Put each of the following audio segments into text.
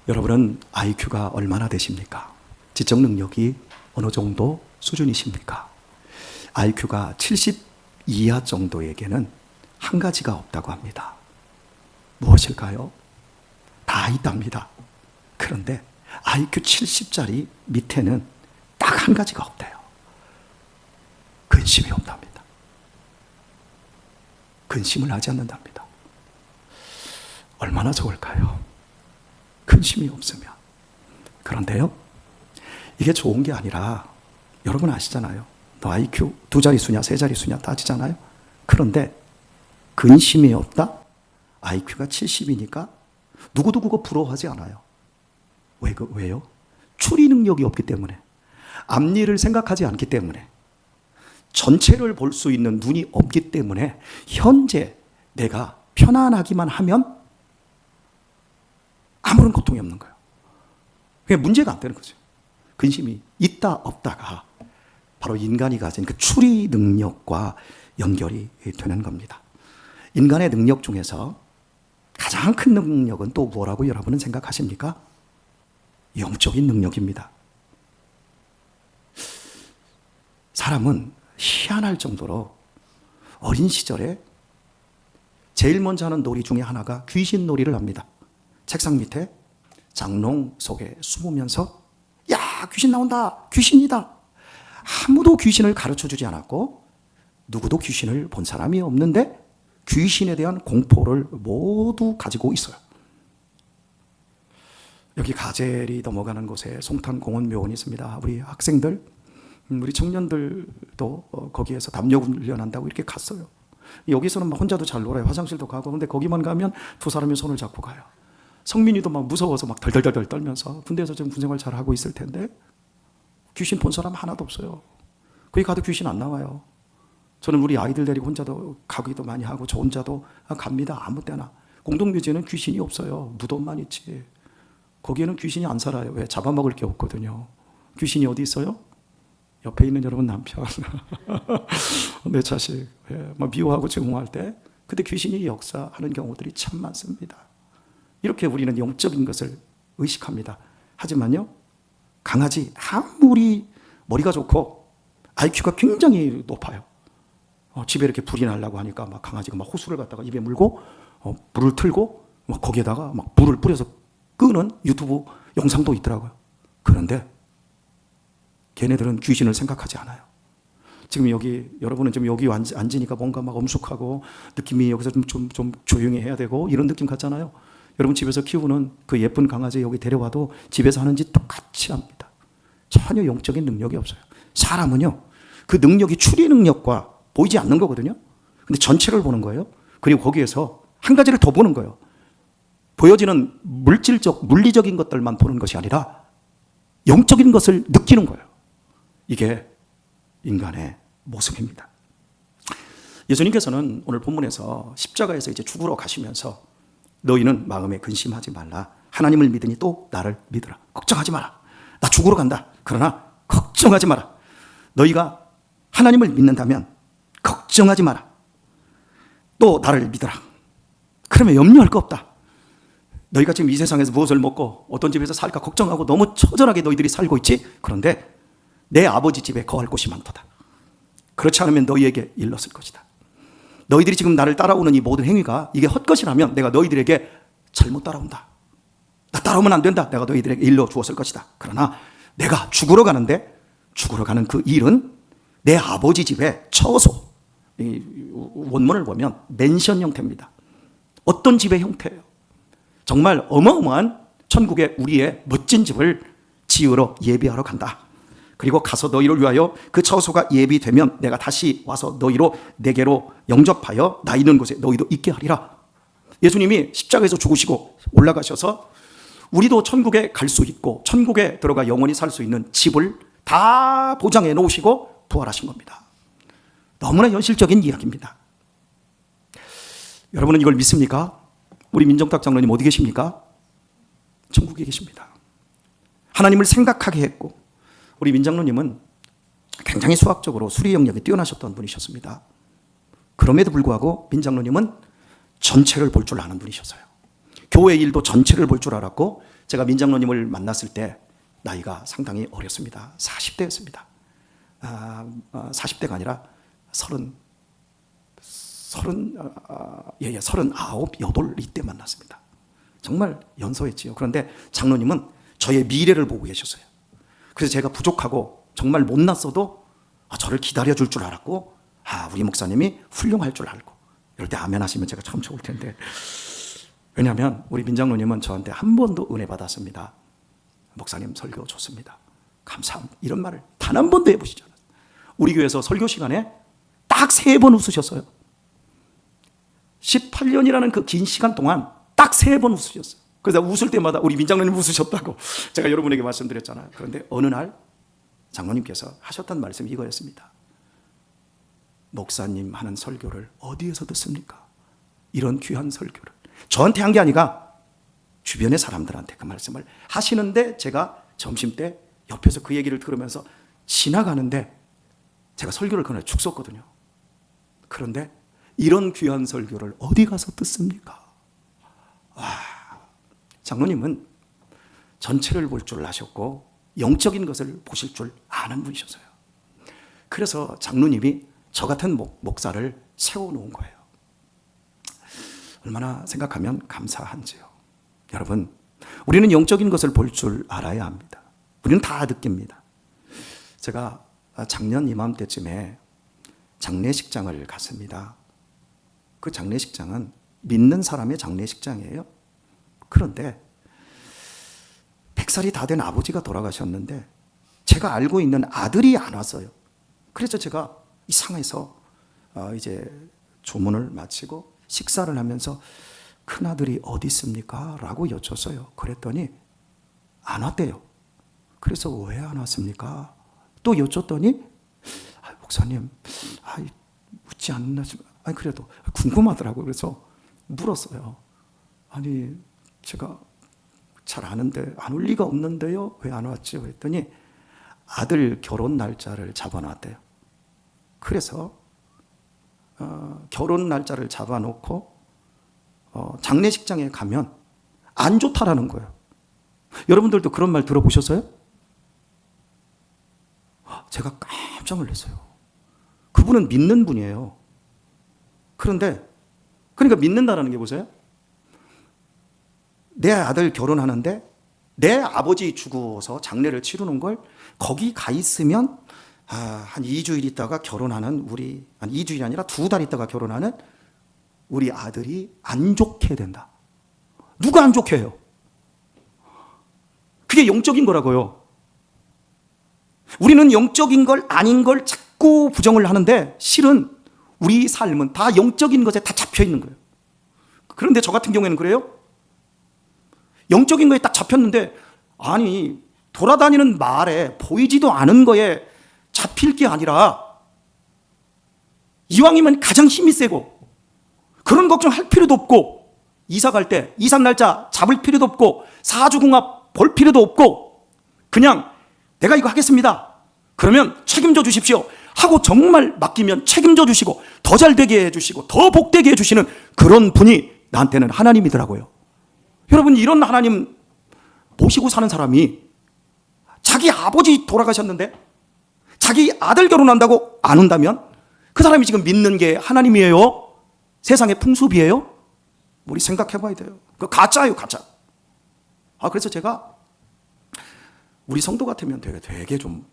여러분은 IQ가 얼마나 되십니까? 지적 능력이 어느 정도 수준이십니까? IQ가 70 이하 정도에게는 한 가지가 없다고 합니다. 무엇일까요? 다 있답니다. 그런데 IQ 70짜리 밑에는 딱 한 가지가 없대요. 근심이 없답니다. 근심을 하지 않는답니다. 얼마나 좋을까요? 근심이 없으면. 그런데요, 이게 좋은 게 아니라 여러분 아시잖아요. 너 IQ 2자릿수냐 3자릿수냐 따지잖아요. 그런데 근심이 없다? IQ가 70이니까 누구도 그거 부러워하지 않아요. 왜요? 추리 능력이 없기 때문에, 앞일을 생각하지 않기 때문에, 전체를 볼 수 있는 눈이 없기 때문에 현재 내가 편안하기만 하면 아무런 고통이 없는 거예요. 그게 문제가 안 되는 거죠. 근심이 있다 없다가 바로 인간이 가진 그 추리 능력과 연결이 되는 겁니다. 인간의 능력 중에서 가장 큰 능력은 또 뭐라고 여러분은 생각하십니까? 영적인 능력입니다. 사람은 희한할 정도로 어린 시절에 제일 먼저 하는 놀이 중에 하나가 귀신 놀이를 합니다. 책상 밑에 장롱 속에 숨으면서 야, 귀신 나온다, 귀신이다. 아무도 귀신을 가르쳐 주지 않았고 누구도 귀신을 본 사람이 없는데 귀신에 대한 공포를 모두 가지고 있어요. 여기 가젤이 넘어가는 곳에 송탄공원묘원이 있습니다. 우리 학생들, 우리 청년들도 거기에서 담력 훈련한다고 이렇게 갔어요. 여기서는 막 혼자도 잘 놀아요. 화장실도 가고. 근데 거기만 가면 두 사람이 손을 잡고 가요. 성민이도 막 무서워서 막 덜덜덜 떨면서 군대에서 지금 군생활 잘 하고 있을 텐데 귀신 본 사람 하나도 없어요. 거기 가도 귀신 안 나와요. 저는 우리 아이들 데리고 혼자도 가기도 많이 하고 저 혼자도 갑니다. 아무 때나. 공동묘지에는 귀신이 없어요. 무덤만 있지. 거기에는 귀신이 안 살아요. 왜? 잡아먹을 게 없거든요. 귀신이 어디 있어요? 옆에 있는 여러분 남편, 내 자식, 막 미워하고 증오할 때 그때 귀신이 역사하는 경우들이 참 많습니다. 이렇게 우리는 영적인 것을 의식합니다. 하지만요, 강아지 아무리 머리가 좋고 IQ가 굉장히 높아요. 집에 이렇게 불이 나려고 하니까 막 강아지가 막 호수를 갖다가 입에 물고 불을 틀고 막 거기에다가 막 불을 뿌려서 끄는 유튜브 영상도 있더라고요. 그런데 걔네들은 귀신을 생각하지 않아요. 지금 여기 여러분은 지금 여기 앉으니까 뭔가 막 엄숙하고 느낌이 여기서 좀 조용히 해야 되고 이런 느낌 같잖아요. 여러분 집에서 키우는 그 예쁜 강아지 여기 데려와도 집에서 하는 짓 똑같이 합니다. 전혀 영적인 능력이 없어요. 사람은요, 그 능력이 추리 능력과 보이지 않는 거거든요. 근데 전체를 보는 거예요. 그리고 거기에서 한 가지를 더 보는 거예요. 보여지는 물리적인 것들만 보는 것이 아니라 영적인 것을 느끼는 거예요. 이게 인간의 모습입니다. 예수님께서는 오늘 본문에서 십자가에서 이제 죽으러 가시면서 너희는 마음에 근심하지 말라. 하나님을 믿으니 또 나를 믿으라. 걱정하지 마라. 나 죽으러 간다. 그러나 걱정하지 마라. 너희가 하나님을 믿는다면 걱정하지 마라. 또 나를 믿어라. 그러면 염려할 거 없다. 너희가 지금 이 세상에서 무엇을 먹고 어떤 집에서 살까 걱정하고 너무 처절하게 너희들이 살고 있지? 그런데 내 아버지 집에 거할 곳이 많도다. 그렇지 않으면 너희에게 일렀을 것이다. 너희들이 지금 나를 따라오는 이 모든 행위가 이게 헛것이라면 내가 너희들에게 잘못 따라온다. 나 따라오면 안 된다. 내가 너희들에게 일러 주었을 것이다. 그러나 내가 죽으러 가는데 죽으러 가는 그 일은 내 아버지 집의 처소. 이 원문을 보면 맨션 형태입니다. 어떤 집의 형태예요? 정말 어마어마한 천국의 우리의 멋진 집을 지으러 예비하러 간다. 그리고 가서 너희를 위하여 그 처소가 예비되면 내가 다시 와서 너희로 내게로 영접하여 나 있는 곳에 너희도 있게 하리라. 예수님이 십자가에서 죽으시고 올라가셔서 우리도 천국에 갈 수 있고 천국에 들어가 영원히 살 수 있는 집을 다 보장해 놓으시고 부활하신 겁니다. 너무나 현실적인 이야기입니다. 여러분은 이걸 믿습니까? 우리 민정탁 장로님 어디 계십니까? 천국에 계십니다. 하나님을 생각하게 했고 우리 민장로님은 굉장히 수학적으로 수리 영역이 뛰어나셨던 분이셨습니다. 그럼에도 불구하고 민장로님은 전체를 볼 줄 아는 분이셨어요. 교회 일도 전체를 볼 줄 알았고 제가 민장로님을 만났을 때 나이가 상당히 어렸습니다. 40대였습니다. 40대가 아니라 39, 8 이때 만났습니다. 정말 연소했지요. 그런데 장로님은 저의 미래를 보고 계셨어요. 그래서 제가 부족하고 정말 못났어도 저를 기다려줄 줄 알았고, 우리 목사님이 훌륭할 줄 알고, 이럴 때 아멘 하시면 제가 참 좋을 텐데. 왜냐하면 우리 민장로님은 저한테 한 번도 은혜 받았습니다. 목사님 설교 좋습니다, 감사합니다, 이런 말을 단 한 번도 해보시지 않았어요. 우리 교회에서 설교 시간에 딱 3번 웃으셨어요. 18년이라는 그 긴 시간 동안 딱 3번 웃으셨어요. 그래서 웃을 때마다 우리 민장로님 웃으셨다고 제가 여러분에게 말씀드렸잖아요. 그런데 어느 날 장로님께서 하셨던 말씀이 이거였습니다. 목사님 하는 설교를 어디에서 듣습니까? 이런 귀한 설교를. 저한테 한 게 아니라 주변의 사람들한테 그 말씀을 하시는데, 제가 점심때 옆에서 그 얘기를 들으면서 지나가는데 제가 설교를 그날 죽 썼거든요. 그런데 이런 귀한 설교를 어디 가서 듣습니까? 장로님은 전체를 볼 줄 아셨고 영적인 것을 보실 줄 아는 분이셨어요. 그래서 장로님이 저 같은 목사를 세워놓은 거예요. 얼마나 생각하면 감사한지요. 여러분, 우리는 영적인 것을 볼 줄 알아야 합니다. 우리는 다 느낍니다. 제가 작년 이맘때쯤에 장례식장을 갔습니다. 그 장례식장은 믿는 사람의 장례식장이에요. 그런데 100살이 다 된 아버지가 돌아가셨는데 제가 알고 있는 아들이 안 왔어요. 그래서 제가 이상해서 이제 조문을 마치고 식사를 하면서 큰아들이 어디 있습니까? 라고 여쭸어요. 그랬더니 안 왔대요. 그래서 왜 안 왔습니까? 또 여쭸더니 목사님 묻지 않나, 그래도 궁금하더라고요. 그래서 물었어요. 아니 제가 잘 아는데 안 올 리가 없는데요, 왜 안 왔죠? 그랬더니 아들 결혼 날짜를 잡아놨대요. 그래서 결혼 날짜를 잡아놓고 장례식장에 가면 안 좋다라는 거예요. 여러분들도 그런 말 들어보셨어요? 제가 깜짝 놀랐어요. 그분은 믿는 분이에요. 그런데 그러니까 믿는다라는 게 보세요. 내 아들 결혼하는데 내 아버지 죽어서 장례를 치르는 걸 거기 가 있으면 한 2주일 있다가 결혼하는 우리, 한 2주일이 아니라 2달 있다가 결혼하는 우리 아들이 안 좋게 된다. 누가 안 좋게 해요? 그게 영적인 거라고요. 우리는 영적인 걸 아닌 걸 자꾸 부정을 하는데 실은 우리 삶은 다 영적인 것에 다 잡혀 있는 거예요. 그런데 저 같은 경우에는 그래요. 영적인 거에 딱 잡혔는데, 아니 돌아다니는 말에 보이지도 않은 거에 잡힐 게 아니라 이왕이면 가장 힘이 세고 그런 걱정할 필요도 없고, 이사 갈 때 이사 날짜 잡을 필요도 없고 사주궁합 볼 필요도 없고 그냥 내가 이거 하겠습니다, 그러면 책임져 주십시오 하고 정말 맡기면 책임져 주시고 더 잘되게 해주시고 더 복되게 해주시는 그런 분이 나한테는 하나님이더라고요. 여러분, 이런 하나님 모시고 사는 사람이 자기 아버지 돌아가셨는데 자기 아들 결혼한다고 안 온다면 그 사람이 지금 믿는 게 하나님이에요? 세상의 풍습이에요? 우리 생각해 봐야 돼요. 그거 가짜예요, 가짜. 그래서 제가 우리 성도 같으면 되게 좀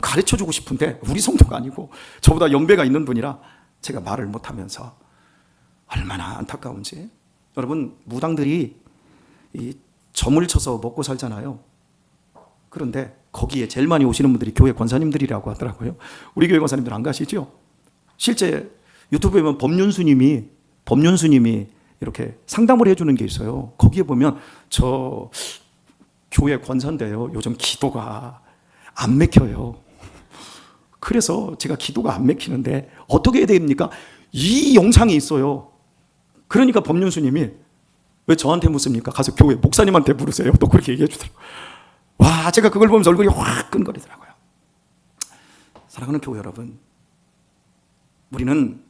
가르쳐 주고 싶은데 우리 성도가 아니고 저보다 연배가 있는 분이라 제가 말을 못하면서 얼마나 안타까운지. 여러분, 무당들이 이 점을 쳐서 먹고 살잖아요. 그런데 거기에 제일 많이 오시는 분들이 교회 권사님들이라고 하더라고요. 우리 교회 권사님들 안 가시죠? 실제 유튜브에 보면 법륜스님이 이렇게 상담을 해주는 게 있어요. 거기에 보면 저 교회 권사인데요, 요즘 기도가 안 맥혀요. 그래서 제가 기도가 안 맥히는데 어떻게 해야 됩니까? 이 영상이 있어요. 그러니까 법륜스님이 왜 저한테 묻습니까? 가서 교회 목사님한테 물으세요. 또 그렇게 얘기해 주더라고요. 와, 제가 그걸 보면서 얼굴이 확 끈거리더라고요. 사랑하는 교회 여러분, 우리는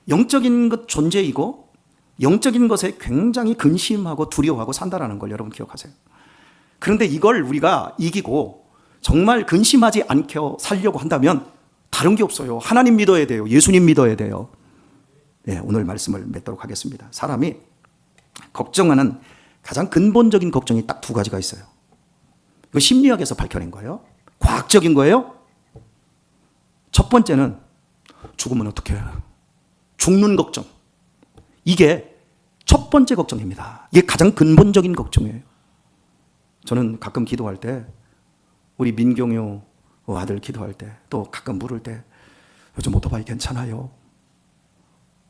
영적인 것 존재이고 영적인 것에 굉장히 근심하고 두려워하고 산다라는 걸 여러분 기억하세요. 그런데 이걸 우리가 이기고 정말 근심하지 않게 살려고 한다면 다른 게 없어요. 하나님 믿어야 돼요. 예수님 믿어야 돼요. 네, 오늘 말씀을 맺도록 하겠습니다. 사람이 걱정하는 가장 근본적인 걱정이 딱 두 가지가 있어요. 이거 심리학에서 밝혀낸 거예요. 과학적인 거예요. 첫 번째는 죽으면 어떻게 해요? 죽는 걱정. 이게 첫 번째 걱정입니다. 이게 가장 근본적인 걱정이에요. 저는 가끔 기도할 때 우리 민경유 아들 기도할 때 또 가끔 물을 때 요즘 오토바이 괜찮아요?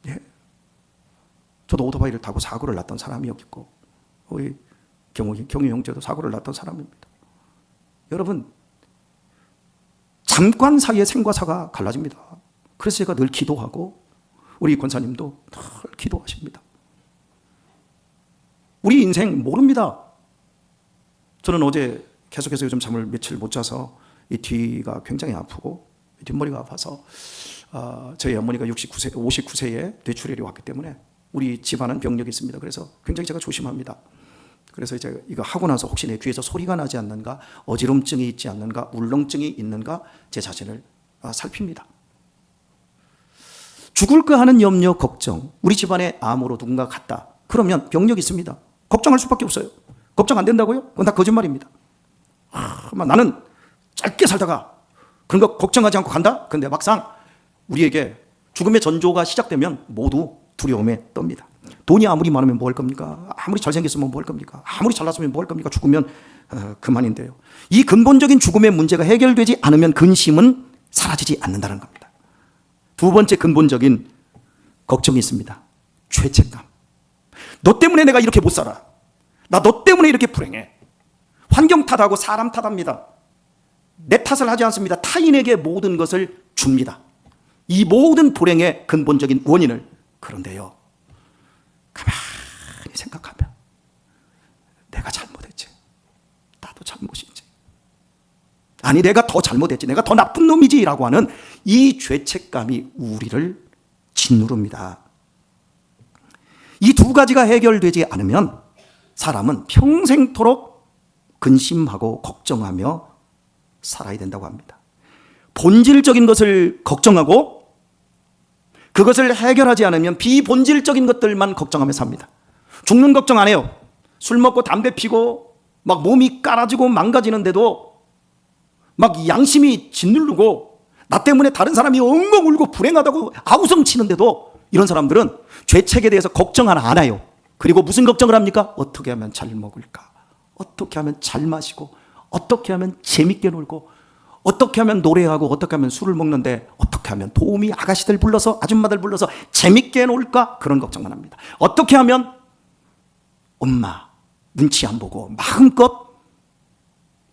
예. 저도 오토바이를 타고 사고를 났던 사람이었고 우리 경유 형제도 사고를 났던 사람입니다. 여러분 잠깐 사이에 생과 사가 갈라집니다. 그래서 제가 늘 기도하고 우리 권사님도 늘 기도하십니다. 우리 인생 모릅니다. 저는 어제 계속해서 요즘 잠을 며칠 못 자서 이 뒤가 굉장히 아프고 뒷머리가 아파서 저희 어머니가 59세에 뇌출혈이 왔기 때문에 우리 집안은 병력이 있습니다. 그래서 굉장히 제가 조심합니다. 그래서 이제 이거 하고 나서 혹시 내 귀에서 소리가 나지 않는가, 어지럼증이 있지 않는가, 울렁증이 있는가 제 자신을 살핍니다. 죽을까 하는 염려, 걱정. 우리 집안에 암으로 누군가 갔다. 그러면 병력이 있습니다. 걱정할 수밖에 없어요. 걱정 안 된다고요? 그건 다 거짓말입니다. 나는 짧게 살다가 그런 거 걱정하지 않고 간다? 근데 막상 우리에게 죽음의 전조가 시작되면 모두 두려움에 떱니다. 돈이 아무리 많으면 뭐 할 겁니까? 아무리 잘생겼으면 뭐 할 겁니까? 아무리 잘났으면 뭐 할 겁니까? 죽으면 그만인데요. 이 근본적인 죽음의 문제가 해결되지 않으면 근심은 사라지지 않는다는 겁니다. 두 번째 근본적인 걱정이 있습니다. 죄책감. 너 때문에 내가 이렇게 못 살아. 나 너 때문에 이렇게 불행해. 환경 탓하고 사람 탓합니다. 내 탓을 하지 않습니다. 타인에게 모든 것을 줍니다. 이 모든 불행의 근본적인 원인을. 그런데요, 가만히 생각하면 내가 잘못했지. 나도 잘못이지. 아니 내가 더 잘못했지. 내가 더 나쁜 놈이지 라고 하는 이 죄책감이 우리를 짓누릅니다. 이 두 가지가 해결되지 않으면 사람은 평생토록 근심하고 걱정하며 살아야 된다고 합니다. 본질적인 것을 걱정하고 그것을 해결하지 않으면 비본질적인 것들만 걱정하며 삽니다. 죽는 걱정 안 해요. 술 먹고 담배 피고 막 몸이 깔아지고 망가지는데도 막 양심이 짓누르고 나 때문에 다른 사람이 엉엉 울고 불행하다고 아우성 치는데도 이런 사람들은 죄책에 대해서 걱정 하나 안 해요. 그리고 무슨 걱정을 합니까? 어떻게 하면 잘 먹을까? 어떻게 하면 잘 마시고 어떻게 하면 재밌게 놀고 어떻게 하면 노래하고 어떻게 하면 술을 먹는데 어떻게 하면 도우미 아가씨들 불러서 아줌마들 불러서 재밌게 놀까? 그런 걱정만 합니다. 어떻게 하면 엄마 눈치 안 보고 마음껏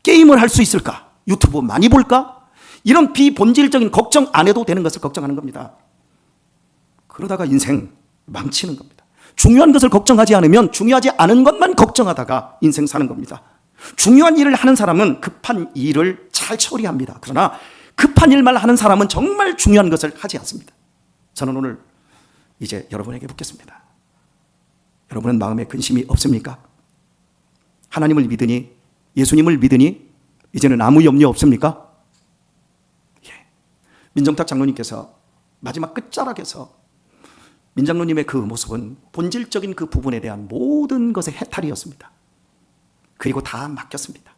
게임을 할 수 있을까? 유튜브 많이 볼까? 이런 비본질적인 걱정 안 해도 되는 것을 걱정하는 겁니다. 그러다가 인생 망치는 겁니다. 중요한 것을 걱정하지 않으면 중요하지 않은 것만 걱정하다가 인생 사는 겁니다. 중요한 일을 하는 사람은 급한 일을 잘 처리합니다. 그러나 급한 일만 하는 사람은 정말 중요한 것을 하지 않습니다. 저는 오늘 이제 여러분에게 묻겠습니다. 여러분은 마음에 근심이 없습니까? 하나님을 믿으니 예수님을 믿으니 이제는 아무 염려 없습니까? 예. 민정탁 장로님께서 마지막 끝자락에서 민장로님의 그 모습은 본질적인 그 부분에 대한 모든 것의 해탈이었습니다. 그리고 다 맡겼습니다.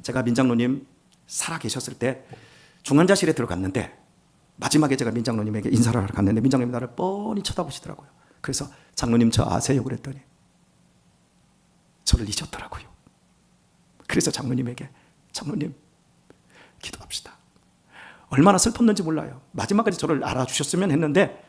제가 민장로님 살아계셨을 때 중환자실에 들어갔는데 마지막에 제가 민장로님에게 인사를 하러 갔는데 민장로님이 나를 뻔히 쳐다보시더라고요. 그래서 장로님 저 아세요? 그랬더니 저를 잊었더라고요. 그래서 장로님에게 장로님 기도합시다. 얼마나 슬펐는지 몰라요. 마지막까지 저를 알아주셨으면 했는데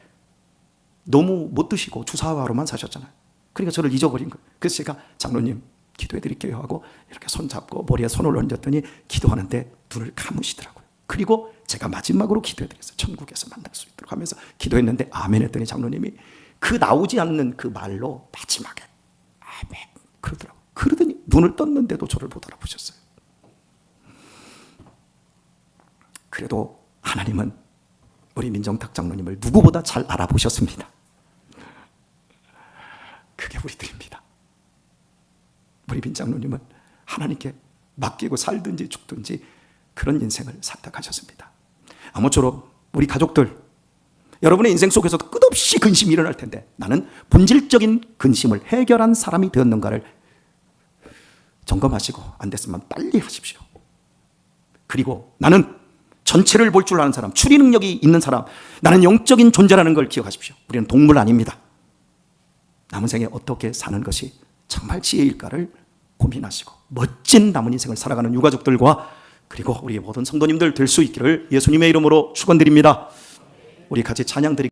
너무 못 드시고 주사와로만 사셨잖아요. 그러니까 저를 잊어버린 거예요. 그래서 제가 장로님 기도해 드릴게요 하고 이렇게 손 잡고 머리에 손을 얹었더니 기도하는데 눈을 감으시더라고요. 그리고 제가 마지막으로 기도해 드렸어요. 천국에서 만날 수 있도록 하면서 기도했는데 아멘 했더니 장로님이 그 나오지 않는 그 말로 마지막에 아멘 그러더라고요. 그러더니 눈을 떴는데도 저를 못 알아보셨어요. 그래도 하나님은 우리 민정탁 장로님을 누구보다 잘 알아보셨습니다. 우리들입니다. 우리 빈장로님은 하나님께 맡기고 살든지 죽든지 그런 인생을 선택하셨습니다. 아무쪼록 우리 가족들, 여러분의 인생 속에서도 끝없이 근심이 일어날 텐데 나는 본질적인 근심을 해결한 사람이 되었는가를 점검하시고 안 됐으면 빨리 하십시오. 그리고 나는 전체를 볼 줄 아는 사람, 추리 능력이 있는 사람, 나는 영적인 존재라는 걸 기억하십시오. 우리는 동물 아닙니다. 남은 생에 어떻게 사는 것이 정말 지혜일까를 고민하시고 멋진 남은 인생을 살아가는 유가족들과 그리고 우리 모든 성도님들 될 수 있기를 예수님의 이름으로 축원드립니다. 우리 같이 찬양 드리겠습니다.